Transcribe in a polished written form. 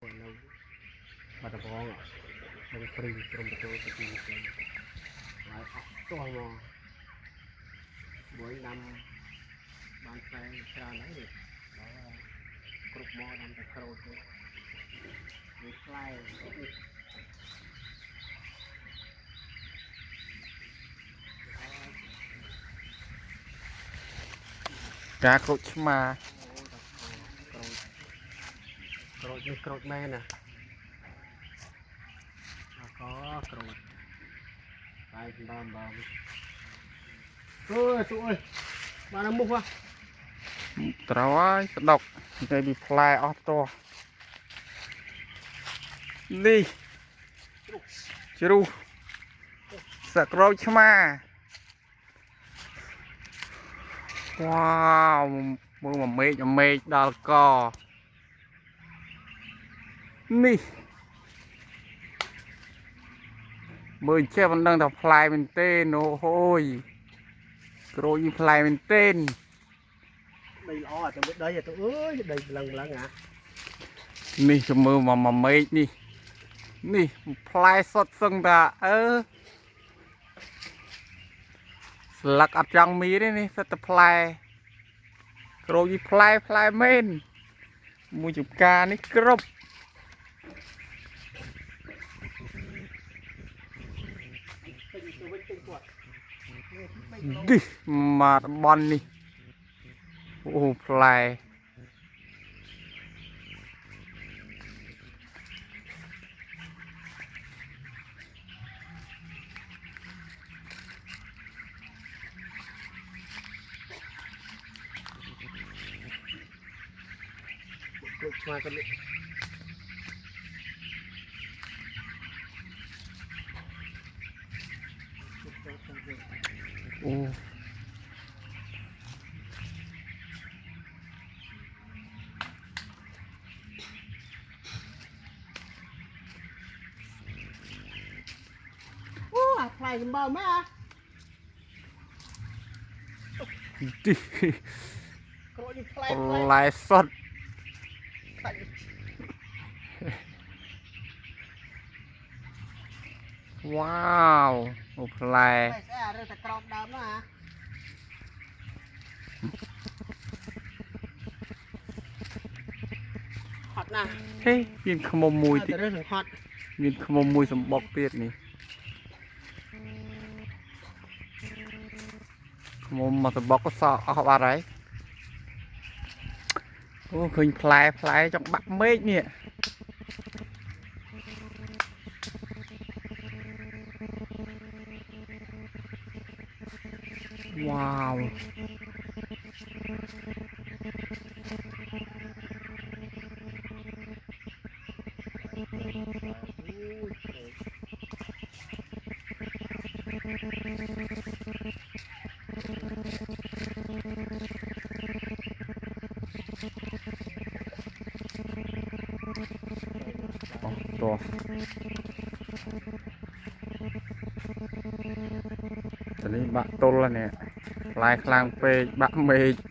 បាត់បងនឹងព្រីក្រុមប្រជុំទីនេះហើយអត់ទាស់មកមួយដាំបានផ្លែច្រើនហើយនេះគ្រប់មកដាំតែក្រូចទៅវាផ្លែការក្រូចឆ្មាក្រូចនេះក្រូចមែនណាក៏ក្រូចតែដំអើយទូអើយបានមុខហ៎ត្រូវហើយស្ដុកតែពីផ្លែអស់តោះនេះជ្រុះសក្រូចឆ្មាវ៉ាវមើលមកមេឃដល់កនេះមើលចេះមិនដឹងថាផ្លែមែនទេអូហូយក្រូចនេះផ្លែមែនទេដីល្អអាទៅដីទៅអើយដីម្លឹងអានេះចាំមើលមកមេឃនេះផ្លែសុទ្ធសឹងតាស្លឹកអត់ចង់មីទេនេះសិតតែផ្លែក្រូចនេះផ្លែមែនមួយចំការនេះគ្រប់នេះមកតំបន់នេះអូផ្លែក្រូចឆ្មាក៏នេះអូអាផ្លែចំបើមែនទីក្រូចនេះផ្លែសុទ្ធវ៉ាវអូផ្លែស្អាតរើតែក្រោមដើមណាហត់ណាស់ហេមានខ្មុំមួយទៀតរើនឹងហត់មានខ្មុំមួយសម្បុកទៀតនេះខ្មុំមកសម្បុកក៏សក់អស់បាត់ហើយអូឃើញផ្លែចង់បាក់មេឃនេះវ៉ាវតោះនេះបាក់ទល់នេះផ្លែខ្លាំងពេកបាក់មេឃ